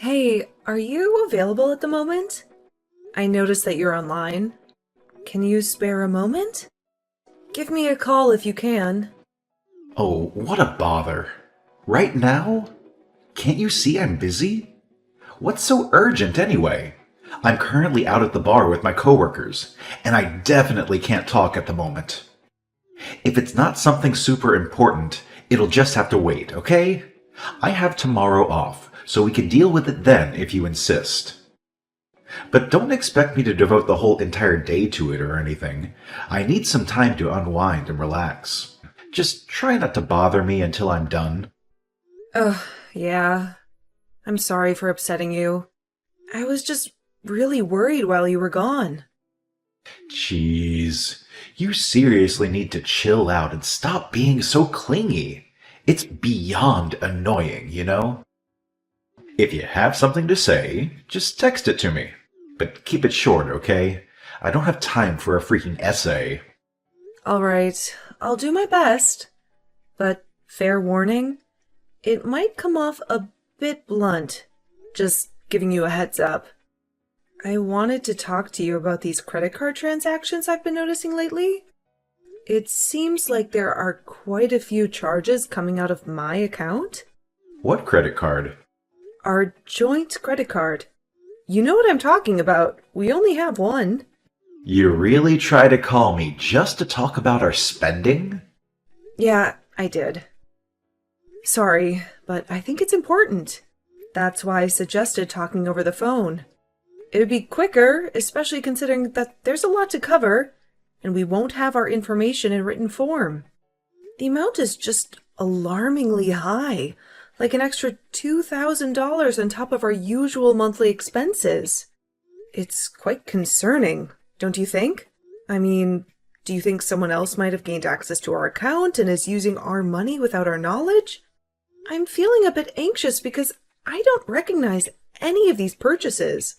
Hey, are you available at the moment? I noticed that you're online. Can you spare a moment? Give me a call if you can. Oh, what a bother. Right now? Can't you see I'm busy? What's so urgent anyway? I'm currently out at the bar with my coworkers, and I definitely can't talk at the moment. If it's not something super important, it'll just have to wait, okay? I have tomorrow off, so we can deal with it then if you insist. But don't expect me to devote the whole entire day to it or anything. I need some time to unwind and relax. Just try not to bother me until I'm done. Ugh, yeah. I'm sorry for upsetting you. I was just really worried while you were gone. Jeez, you seriously need to chill out and stop being so clingy. It's beyond annoying, you know? If you have something to say, just text it to me. But keep it short, okay? I don't have time for a freaking essay. Alright, I'll do my best. But fair warning, it might come off a bit blunt. Just giving you a heads up. I wanted to talk to you about these credit card transactions I've been noticing lately. It seems like there are quite a few charges coming out of my account. What credit card? Our joint credit card. You know what I'm talking about. We only have one. You really try to call me just to talk about our spending? Yeah, I did. Sorry, but I think it's important. That's why I suggested talking over the phone. It'd be quicker, especially considering that there's a lot to cover, and we won't have our information in written form. The amount is just alarmingly high, like an extra $2,000 on top of our usual monthly expenses. It's quite concerning, don't you think? I mean, do you think someone else might have gained access to our account and is using our money without our knowledge? I'm feeling a bit anxious because I don't recognize any of these purchases.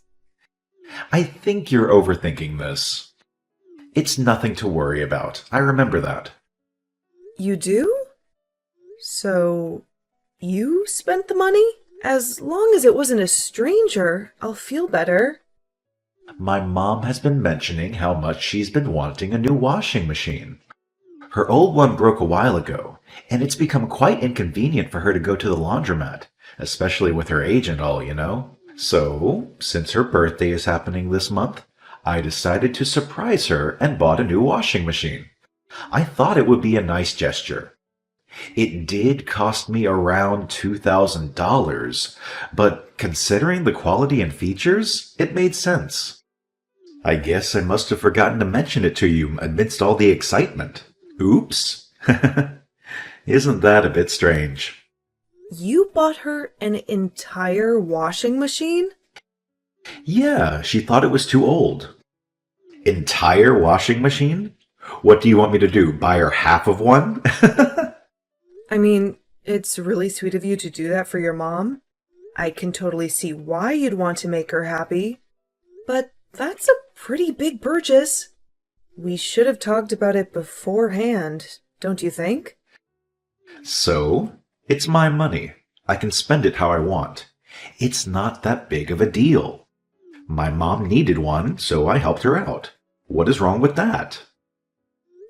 I think you're overthinking this. It's nothing to worry about. I remember that. You do? So, you spent the money? As long as it wasn't a stranger, I'll feel better. My mom has been mentioning how much she's been wanting a new washing machine. Her old one broke a while ago, and it's become quite inconvenient for her to go to the laundromat, especially with her age and all, you know? So, since her birthday is happening this month, I decided to surprise her and bought a new washing machine. I thought it would be a nice gesture. It did cost me around $2,000, but considering the quality and features, it made sense. I guess I must have forgotten to mention it to you amidst all the excitement. Oops. Isn't that a bit strange? You bought her an entire washing machine? Yeah, she thought it was too old. Entire washing machine? What do you want me to do? Buy her half of one? I mean, it's really sweet of you to do that for your mom. I can totally see why you'd want to make her happy. But that's a pretty big purchase. We should have talked about it beforehand, don't you think? So, it's my money. I can spend it how I want. It's not that big of a deal. My mom needed one, so I helped her out. What is wrong with that?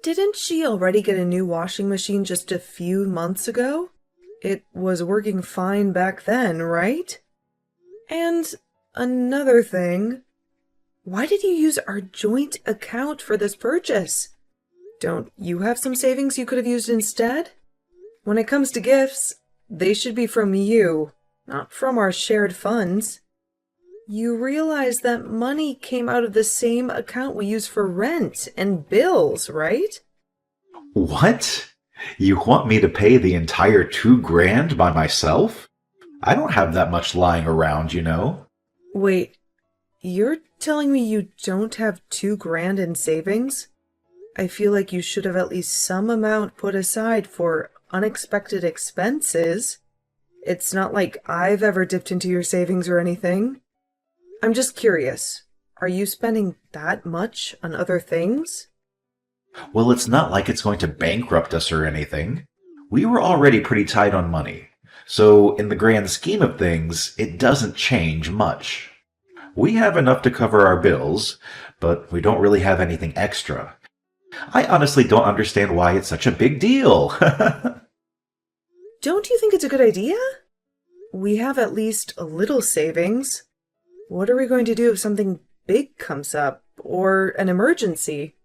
Didn't she already get a new washing machine just a few months ago? It was working fine back then, right? And another thing, why did you use our joint account for this purchase? Don't you have some savings you could have used instead? When it comes to gifts, they should be from you, not from our shared funds. You realize that money came out of the same account we use for rent and bills, right? What? You want me to pay the entire $2,000 by myself? I don't have that much lying around, you know. Wait, you're telling me you don't have $2,000 in savings? I feel like you should have at least some amount put aside for unexpected expenses. It's not like I've ever dipped into your savings or anything. I'm just curious. Are you spending that much on other things? Well, it's not like it's going to bankrupt us or anything. We were already pretty tight on money, So, in the grand scheme of things, it doesn't change much. We have enough to cover our bills, but we don't really have anything extra. I honestly don't understand why it's such a big deal. Don't you think it's a good idea? We have at least a little savings. What are we going to do if something big comes up, or an emergency?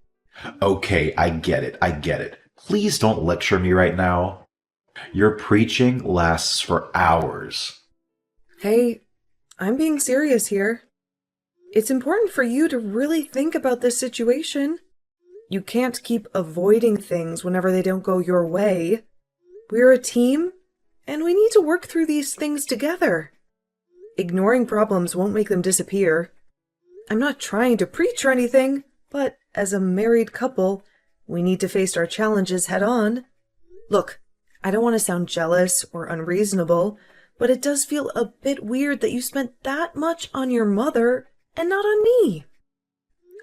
Okay, I get it. I get it. Please don't lecture me right now. Your preaching lasts for hours. Hey, I'm being serious here. It's important for you to really think about this situation. You can't keep avoiding things whenever they don't go your way. We're a team, and we need to work through these things together. Ignoring problems won't make them disappear. I'm not trying to preach or anything, but as a married couple, we need to face our challenges head on. Look, I don't want to sound jealous or unreasonable, but it does feel a bit weird that you spent that much on your mother and not on me.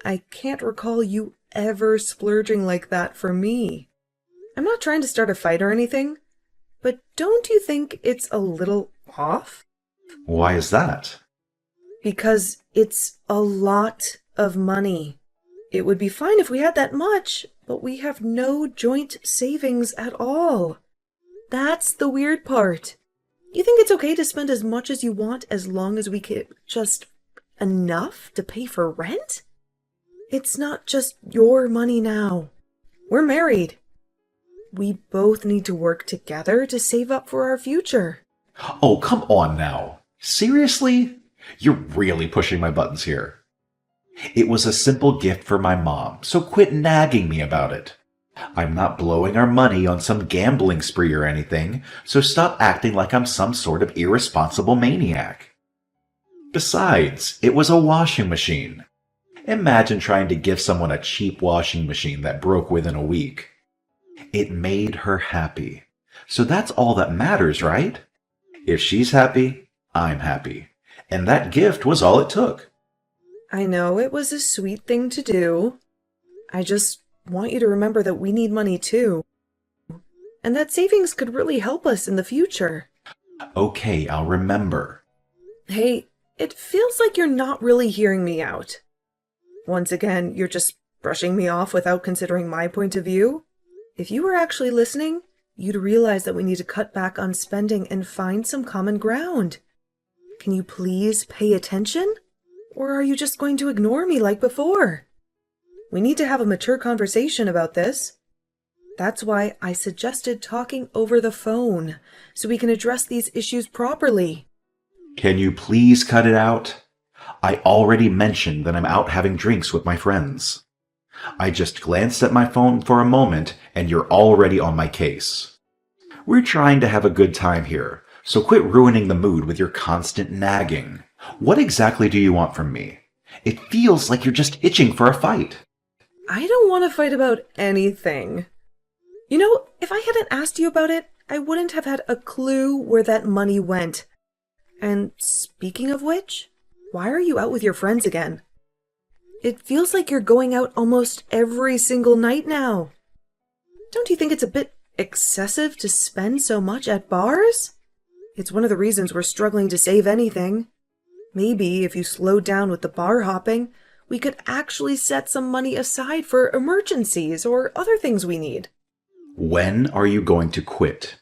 I can't recall you ever splurging like that for me. I'm not trying to start a fight or anything, but don't you think it's a little off? Why is that? Because it's a lot of money. It would be fine if we had that much, but we have no joint savings at all. That's the weird part. You think it's okay to spend as much as you want as long as we get just enough to pay for rent? It's not just your money now. We're married. We both need to work together to save up for our future. Oh, come on now. Seriously? You're really pushing my buttons here. It was a simple gift for my mom, so quit nagging me about it. I'm not blowing our money on some gambling spree or anything, so stop acting like I'm some sort of irresponsible maniac. Besides, it was a washing machine. Imagine trying to give someone a cheap washing machine that broke within a week. It made her happy. So that's all that matters, right? If she's happy, I'm happy. And that gift was all it took. I know it was a sweet thing to do. I just want you to remember that we need money too. And that savings could really help us in the future. Okay, I'll remember. Hey, it feels like you're not really hearing me out. Once again, you're just brushing me off without considering my point of view. If you were actually listening, you'd realize that we need to cut back on spending and find some common ground. Can you please pay attention? Or are you just going to ignore me like before? We need to have a mature conversation about this. That's why I suggested talking over the phone, so we can address these issues properly. Can you please cut it out? I already mentioned that I'm out having drinks with my friends. I just glanced at my phone for a moment and you're already on my case. We're trying to have a good time here, so quit ruining the mood with your constant nagging. What exactly do you want from me? It feels like you're just itching for a fight. I don't want to fight about anything. You know, if I hadn't asked you about it, I wouldn't have had a clue where that money went. And speaking of which, why are you out with your friends again? It feels like you're going out almost every single night now. Don't you think it's a bit excessive to spend so much at bars? It's one of the reasons we're struggling to save anything. Maybe if you slowed down with the bar hopping, we could actually set some money aside for emergencies or other things we need. When are you going to quit?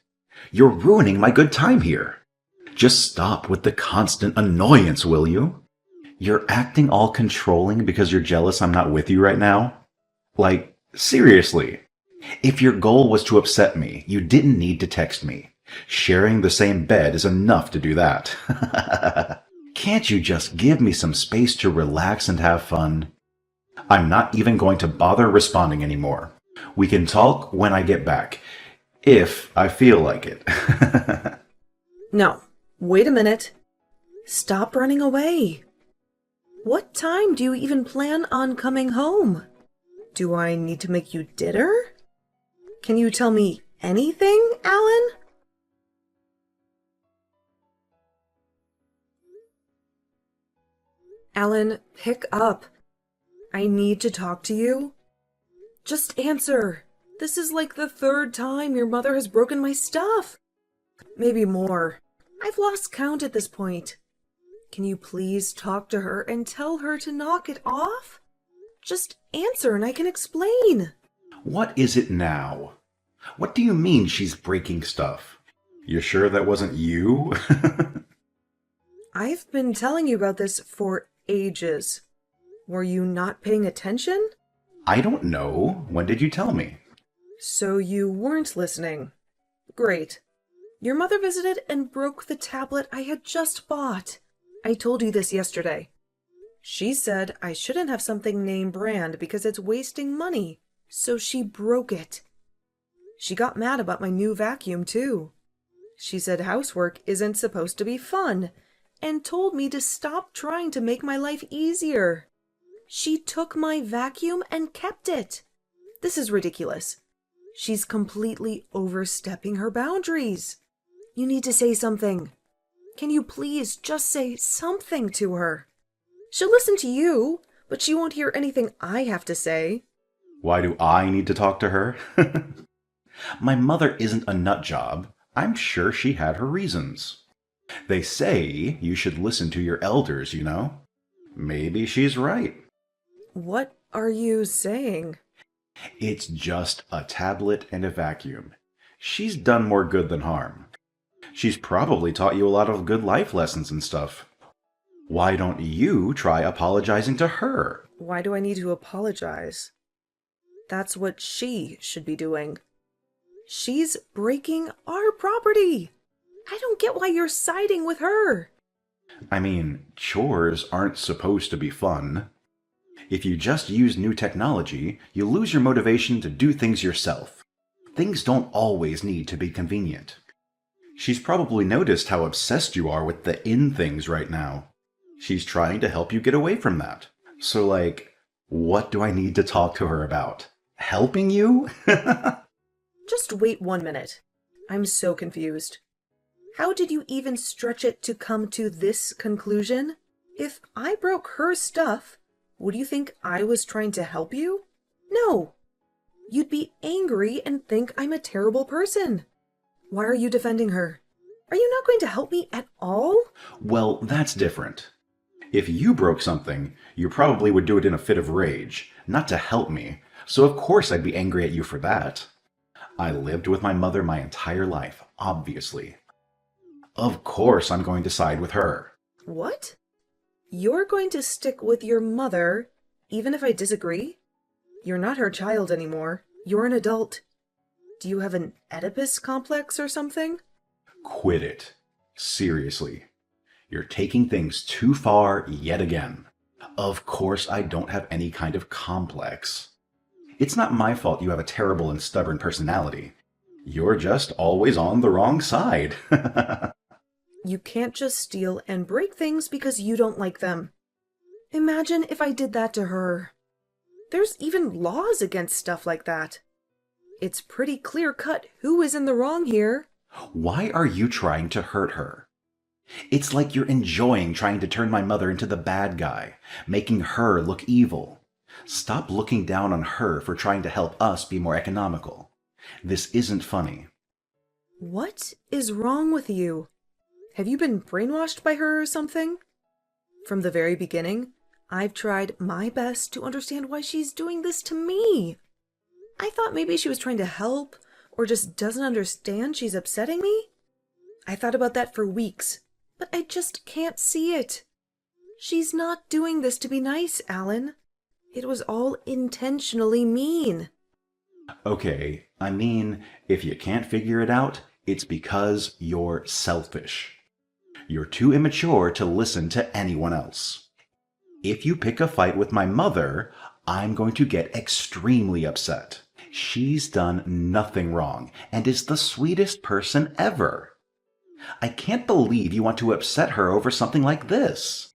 You're ruining my good time here. Just stop with the constant annoyance, will you? You're acting all controlling because you're jealous I'm not with you right now? Like, seriously. If your goal was to upset me, you didn't need to text me. Sharing the same bed is enough to do that. Can't you just give me some space to relax and have fun? I'm not even going to bother responding anymore. We can talk when I get back, if I feel like it. No, wait a minute. Stop running away. What time do you even plan on coming home? Do I need to make you dinner? Can you tell me anything, Alan? Alan, pick up. I need to talk to you. Just answer. This is like the third time your mother has broken my stuff. Maybe more. I've lost count at this point. Can you please talk to her and tell her to knock it off? Just answer and I can explain. What is it now? What do you mean she's breaking stuff? You sure that wasn't you? I've been telling you about this for ages. Were you not paying attention? I don't know. When did you tell me? So you weren't listening. Great. Your mother visited and broke the tablet I had just bought. I told you this yesterday. She said I shouldn't have something name brand because it's wasting money, so she broke it. She got mad about my new vacuum, too. She said housework isn't supposed to be fun, and told me to stop trying to make my life easier. She took my vacuum and kept it. This is ridiculous. She's completely overstepping her boundaries. You need to say something. Can you please just say something to her? She'll listen to you, but she won't hear anything I have to say. Why do I need to talk to her? My mother isn't a nut job. I'm sure she had her reasons. They say you should listen to your elders, you know? Maybe she's right. What are you saying? It's just a tablet and a vacuum. She's done more good than harm. She's probably taught you a lot of good life lessons and stuff. Why don't you try apologizing to her? Why do I need to apologize? That's what she should be doing. She's breaking our property. I don't get why you're siding with her. I mean, chores aren't supposed to be fun. If you just use new technology, you lose your motivation to do things yourself. Things don't always need to be convenient. She's probably noticed how obsessed you are with the in things right now. She's trying to help you get away from that. So, what do I need to talk to her about? Helping you? Just wait 1 minute. I'm so confused. How did you even stretch it to come to this conclusion? If I broke her stuff, would you think I was trying to help you? No. You'd be angry and think I'm a terrible person. Why are you defending her? Are you not going to help me at all? Well, that's different. If you broke something, you probably would do it in a fit of rage, not to help me, so of course I'd be angry at you for that. I lived with my mother my entire life, obviously. Of course I'm going to side with her. What? You're going to stick with your mother, even if I disagree? You're not her child anymore. You're an adult. Do you have an Oedipus complex or something? Quit it. Seriously. You're taking things too far yet again. Of course I don't have any kind of complex. It's not my fault you have a terrible and stubborn personality. You're just always on the wrong side. You can't just steal and break things because you don't like them. Imagine if I did that to her. There's even laws against stuff like that. It's pretty clear-cut who is in the wrong here. Why are you trying to hurt her? It's like you're enjoying trying to turn my mother into the bad guy, making her look evil. Stop looking down on her for trying to help us be more economical. This isn't funny. What is wrong with you? Have you been brainwashed by her or something? From the very beginning, I've tried my best to understand why she's doing this to me. I thought maybe she was trying to help, or just doesn't understand she's upsetting me. I thought about that for weeks, but I just can't see it. She's not doing this to be nice, Alan. It was all intentionally mean. Okay, I mean, if you can't figure it out, it's because you're selfish. You're too immature to listen to anyone else. If you pick a fight with my mother, I'm going to get extremely upset. She's done nothing wrong and is the sweetest person ever. I can't believe you want to upset her over something like this.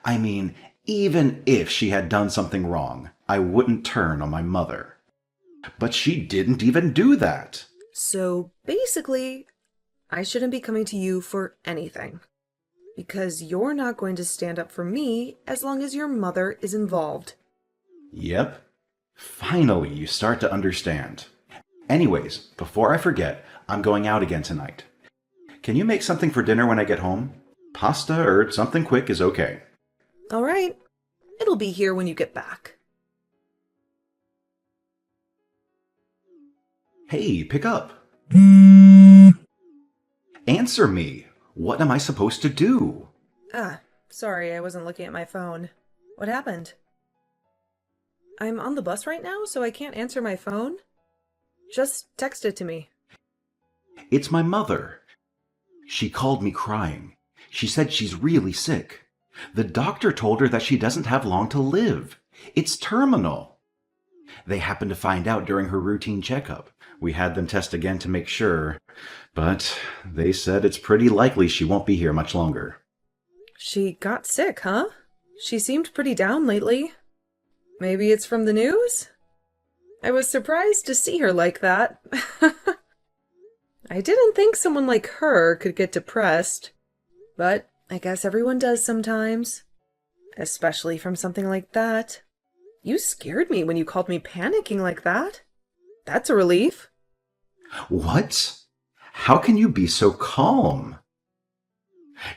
I mean, even if she had done something wrong, I wouldn't turn on my mother. But she didn't even do that. So basically, I shouldn't be coming to you for anything. Because you're not going to stand up for me as long as your mother is involved. Yep. Finally, you start to understand. Anyways, before I forget, I'm going out again tonight. Can you make something for dinner when I get home? Pasta or something quick is okay. All right. It'll be here when you get back. Hey, pick up. Answer me. What am I supposed to do? Sorry, I wasn't looking at my phone. What happened? I'm on the bus right now, so I can't answer my phone. Just text it to me. It's my mother. She called me crying. She said she's really sick. The doctor told her that she doesn't have long to live. It's terminal. They happened to find out during her routine checkup. We had them test again to make sure, but they said it's pretty likely she won't be here much longer. She got sick, huh? She seemed pretty down lately. Maybe it's from the news? I was surprised to see her like that. I didn't think someone like her could get depressed, but I guess everyone does sometimes. Especially from something like that. You scared me when you called me panicking like that. That's a relief. What? How can you be so calm?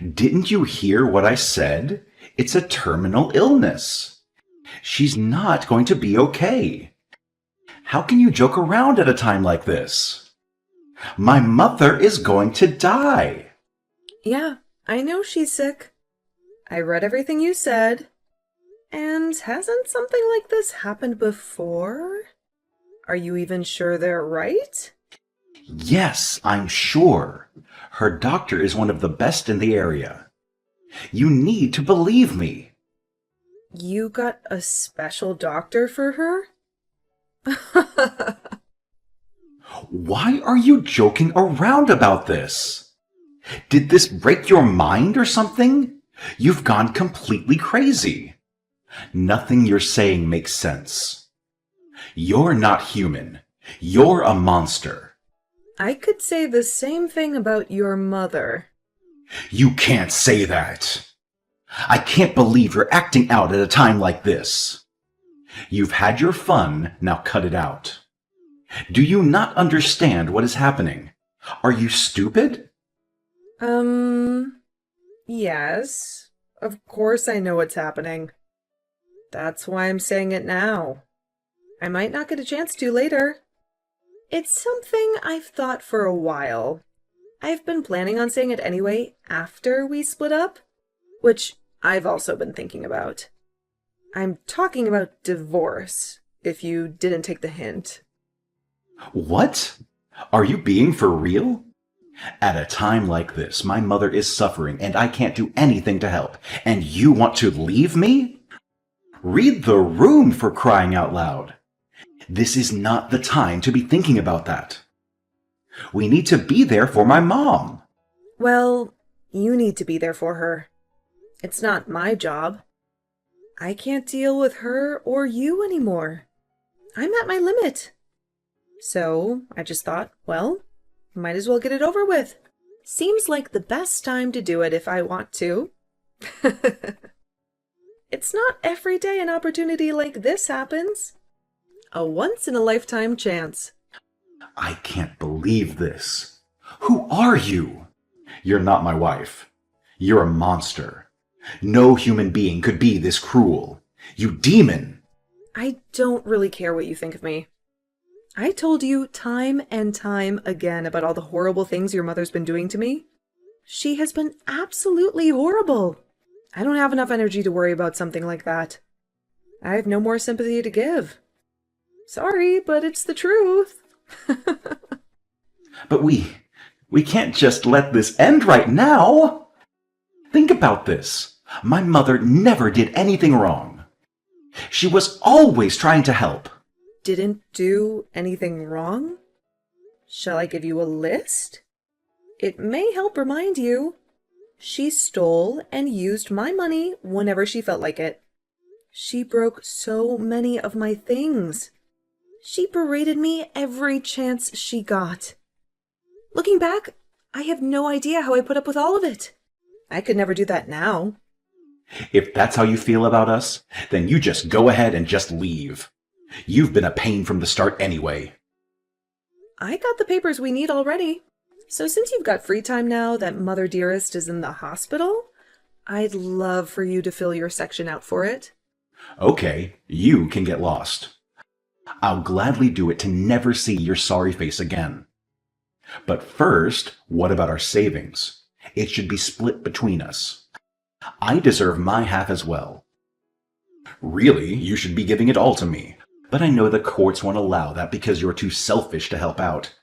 Didn't you hear what I said? It's a terminal illness. She's not going to be okay. How can you joke around at a time like this? My mother is going to die. Yeah, I know she's sick. I read everything you said. And hasn't something like this happened before? Are you even sure they're right? Yes, I'm sure. Her doctor is one of the best in the area. You need to believe me. You got a special doctor for her? Why are you joking around about this? Did this break your mind or something? You've gone completely crazy. Nothing you're saying makes sense. You're not human. You're a monster. I could say the same thing about your mother. You can't say that. I can't believe you're acting out at a time like this. You've had your fun, now cut it out. Do you not understand what is happening? Are you stupid? Yes. Of course I know what's happening. That's why I'm saying it now. I might not get a chance to later. It's something I've thought for a while. I've been planning on saying it anyway after we split up, which I've also been thinking about. I'm talking about divorce, if you didn't take the hint. What? Are you being for real? At a time like this, my mother is suffering and I can't do anything to help. And you want to leave me? Read the room, for crying out loud. This is not the time to be thinking about that. We need to be there for my mom. Well, you need to be there for her. It's not my job. I can't deal with her or you anymore. I'm at my limit. So I just thought, well, might as well get it over with. Seems like the best time to do it if I want to. It's not every day an opportunity like this happens. A once-in-a-lifetime chance. I can't believe this. Who are you? You're not my wife. You're a monster. No human being could be this cruel. You demon! I don't really care what you think of me. I told you time and time again about all the horrible things your mother's been doing to me. She has been absolutely horrible. I don't have enough energy to worry about something like that. I have no more sympathy to give. Sorry, but it's the truth. But we can't just let this end right now. Think about this. My mother never did anything wrong. She was always trying to help. Didn't do anything wrong? Shall I give you a list? It may help remind you. She stole and used my money whenever she felt like it. She broke so many of my things. She berated me every chance she got. Looking back, I have no idea how I put up with all of it. I could never do that now. If that's how you feel about us, then you just go ahead and just leave. You've been a pain from the start anyway. I got the papers we need already. So since you've got free time now that Mother Dearest is in the hospital, I'd love for you to fill your section out for it. Okay, you can get lost. I'll gladly do it to never see your sorry face again. But first, what about our savings? It should be split between us. I deserve my half as well. Really, you should be giving it all to me. But I know the courts won't allow that because you're too selfish to help out.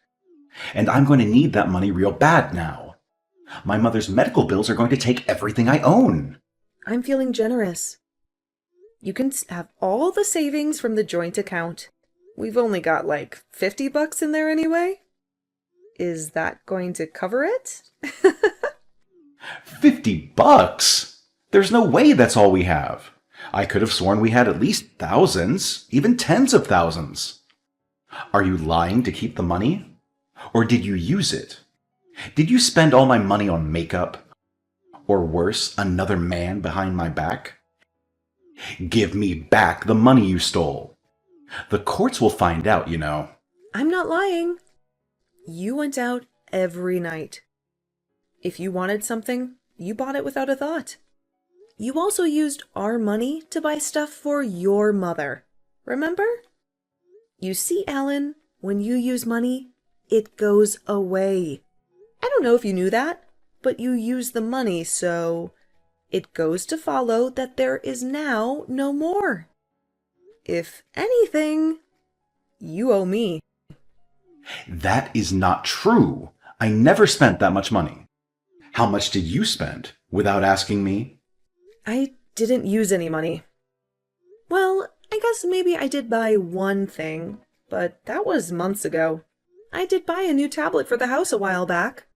And I'm going to need that money real bad now. My mother's medical bills are going to take everything I own. I'm feeling generous. You can have all the savings from the joint account. We've only got like $50 in there anyway. Is that going to cover it? $50? There's no way that's all we have. I could have sworn we had at least thousands, even tens of thousands. Are you lying to keep the money? Or did you use it? Did you spend all my money on makeup? Or worse, another man behind my back? Give me back the money you stole. The courts will find out, you know. I'm not lying. You went out every night. If you wanted something, you bought it without a thought. You also used our money to buy stuff for your mother. Remember? You see, Alan, when you use money, it goes away. I don't know if you knew that, but you use the money, so it goes to follow that there is now no more. If anything, you owe me. That is not true. I never spent that much money. How much did you spend without asking me? I didn't use any money. Well, I guess maybe I did buy one thing, but that was months ago. I did buy a new tablet for the house a while back,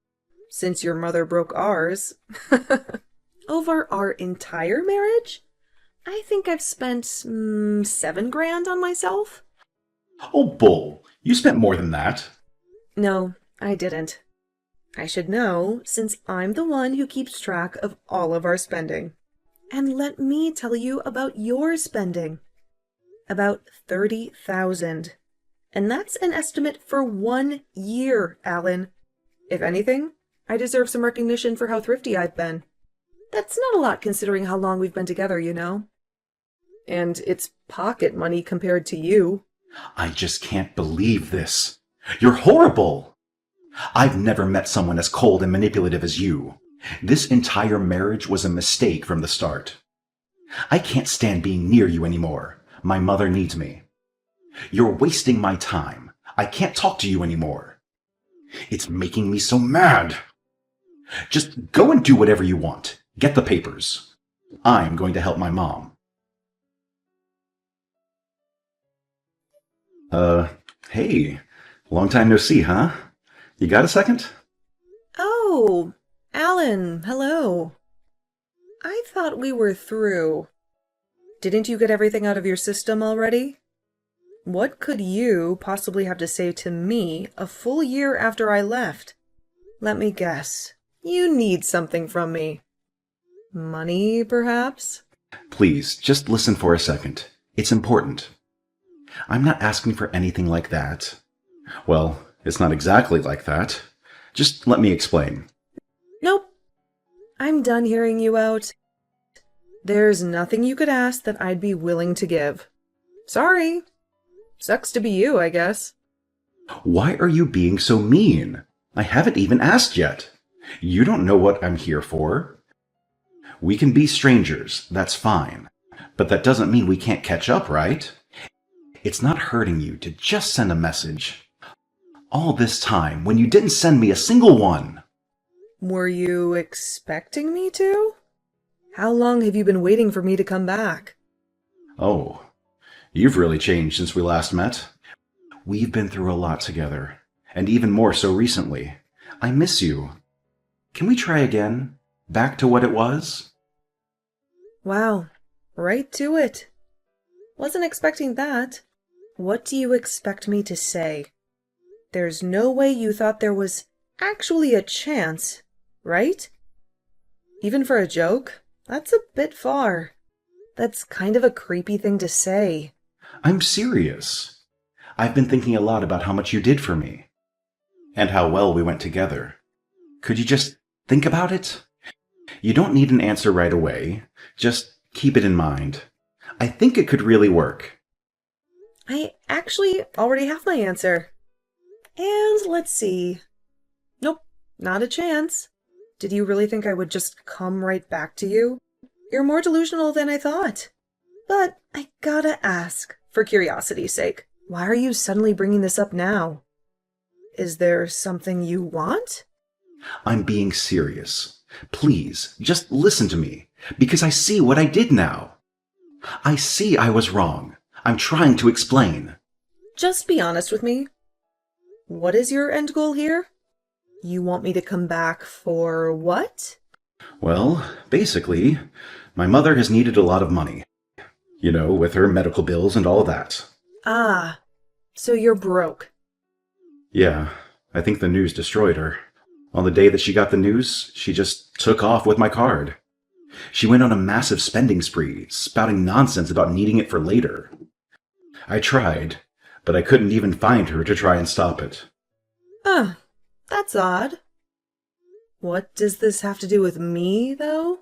since your mother broke ours. Over our entire marriage, I think I've spent $7,000 on myself. Oh, bull. You spent more than that. No, I didn't. I should know, since I'm the one who keeps track of all of our spending. And let me tell you about your spending. About $30,000. And that's an estimate for 1 year, Alan. If anything, I deserve some recognition for how thrifty I've been. That's not a lot considering how long we've been together, you know. And it's pocket money compared to you. I just can't believe this. You're horrible. I've never met someone as cold and manipulative as you. This entire marriage was a mistake from the start. I can't stand being near you anymore. My mother needs me. You're wasting my time. I can't talk to you anymore. It's making me so mad. Just go and do whatever you want. Get the papers. I'm going to help my mom. Hey. Long time no see, huh? You got a second? Oh, Alan, hello. I thought we were through. Didn't you get everything out of your system already? What could you possibly have to say to me a full year after I left? Let me guess. You need something from me. Money, perhaps? Please, just listen for a second. It's important. I'm not asking for anything like that. Well, it's not exactly like that. Just let me explain. Nope. I'm done hearing you out. There's nothing you could ask that I'd be willing to give. Sorry. Sucks to be you, I guess. Why are you being so mean? I haven't even asked yet. You don't know what I'm here for. We can be strangers, that's fine. But that doesn't mean we can't catch up, right? It's not hurting you to just send a message. All this time when you didn't send me a single one. Were you expecting me to? How long have you been waiting for me to come back? Oh, you've really changed since we last met. We've been through a lot together, and even more so recently. I miss you. Can we try again? Back to what it was? Wow, right to it. Wasn't expecting that. What do you expect me to say? There's no way you thought there was actually a chance, right? Even for a joke? That's a bit far. That's kind of a creepy thing to say. I'm serious. I've been thinking a lot about how much you did for me, and how well we went together. Could you just think about it? You don't need an answer right away. Just keep it in mind. I think it could really work. I actually already have my answer. And let's see. Nope, not a chance. Did you really think I would just come right back to you? You're more delusional than I thought. But I gotta ask, for curiosity's sake, why are you suddenly bringing this up now? Is there something you want? I'm being serious. Please, just listen to me, because I see what I did now. I see I was wrong. I'm trying to explain. Just be honest with me. What is your end goal here? You want me to come back for what? Well, basically, my mother has needed a lot of money. You know, with her medical bills and all that. Ah, so you're broke. Yeah, I think the news destroyed her. On the day that she got the news, she just took off with my card. She went on a massive spending spree, spouting nonsense about needing it for later. I tried, but I couldn't even find her to try and stop it. That's odd. What does this have to do with me, though?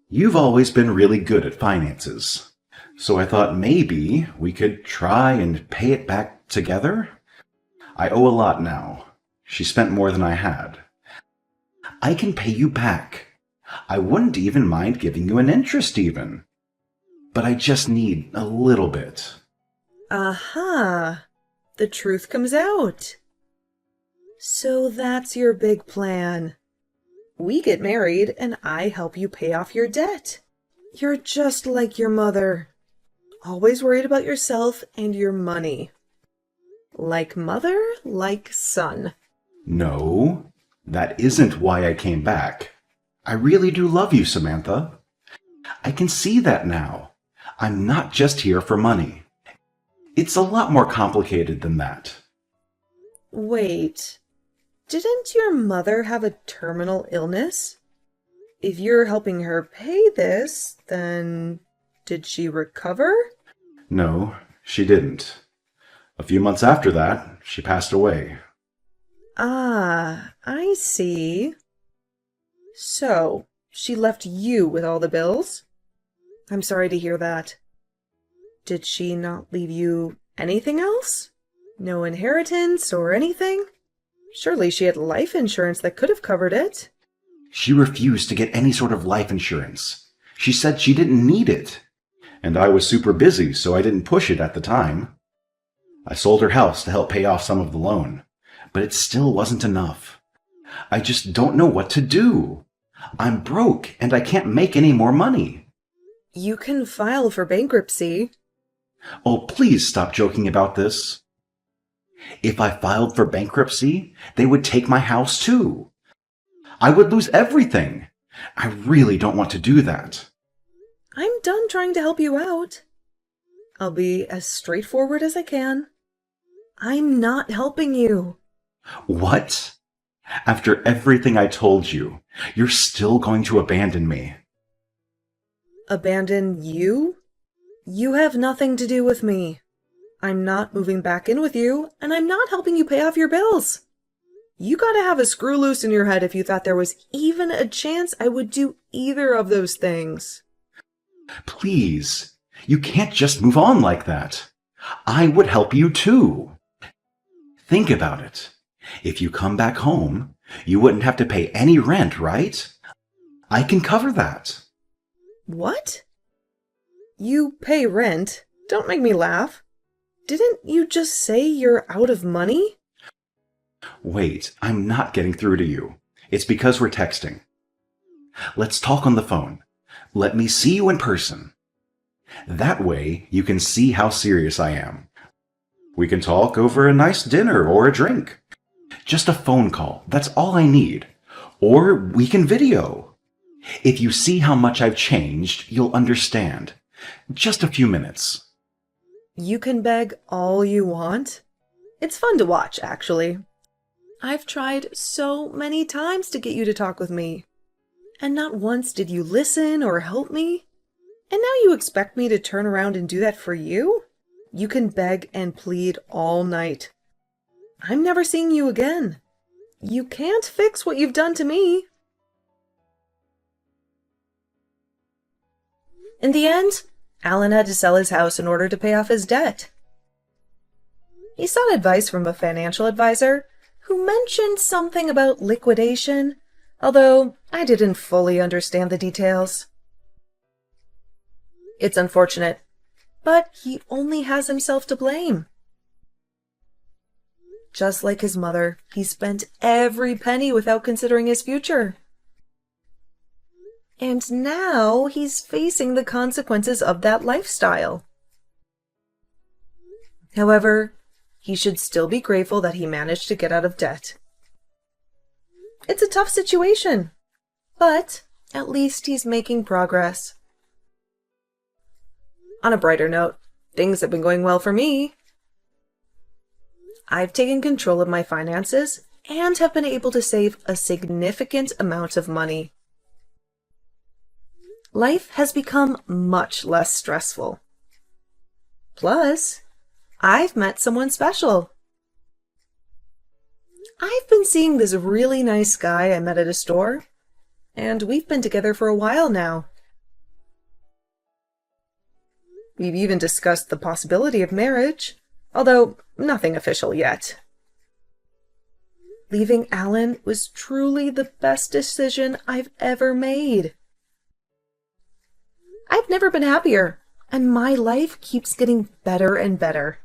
You've always been really good at finances, so I thought maybe we could try and pay it back together? I owe a lot now. She spent more than I had. I can pay you back. I wouldn't even mind giving you an interest even. But I just need a little bit. Aha! The truth comes out. So that's your big plan. We get married and I help you pay off your debt. You're just like your mother. Always worried about yourself and your money. Like mother, like son. No, that isn't why I came back. I really do love you, Samantha. I can see that now. I'm not just here for money. It's a lot more complicated than that. Wait, didn't your mother have a terminal illness? If you're helping her pay this, then did she recover? No, she didn't. A few months after that, she passed away. Ah, I see. So, she left you with all the bills? I'm sorry to hear that. Did she not leave you anything else? No inheritance or anything? Surely she had life insurance that could have covered it. She refused to get any sort of life insurance. She said she didn't need it. And I was super busy, so I didn't push it at the time. I sold her house to help pay off some of the loan, but it still wasn't enough. I just don't know what to do. I'm broke and I can't make any more money. You can file for bankruptcy. Oh, please stop joking about this. If I filed for bankruptcy, they would take my house too. I would lose everything. I really don't want to do that. I'm done trying to help you out. I'll be as straightforward as I can. I'm not helping you. What? After everything I told you, you're still going to abandon me. Abandon you? You have nothing to do with me. I'm not moving back in with you, and I'm not helping you pay off your bills. You gotta have a screw loose in your head if you thought there was even a chance I would do either of those things. Please, you can't just move on like that. I would help you too. Think about it. If you come back home, you wouldn't have to pay any rent, right? I can cover that. What? You pay rent? Don't make me laugh. Didn't you just say you're out of money? Wait, I'm not getting through to you. It's because we're texting. Let's talk on the phone. Let me see you in person. That way, you can see how serious I am. We can talk over a nice dinner or a drink. Just a phone call, that's all I need. Or we can video. If you see how much I've changed, you'll understand. Just a few minutes. You can beg all you want. It's fun to watch, actually. I've tried so many times to get you to talk with me. And not once did you listen or help me. And now you expect me to turn around and do that for you? You can beg and plead all night. I'm never seeing you again. you can't fix what you've done to me. In the end, Alan had to sell his house in order to pay off his debt. He sought advice from a financial advisor who mentioned something about liquidation, although I didn't fully understand the details. It's unfortunate, but he only has himself to blame. Just like his mother, he spent every penny without considering his future. And now he's facing the consequences of that lifestyle. However, he should still be grateful that he managed to get out of debt. It's a tough situation, but at least he's making progress. On a brighter note, things have been going well for me. I've taken control of my finances and have been able to save a significant amount of money. Life has become much less stressful. Plus, I've met someone special. I've been seeing this really nice guy I met at a store, and we've been together for a while now. We've even discussed the possibility of marriage, although nothing official yet. Leaving Alan was truly the best decision I've ever made. I've never been happier, and my life keeps getting better and better.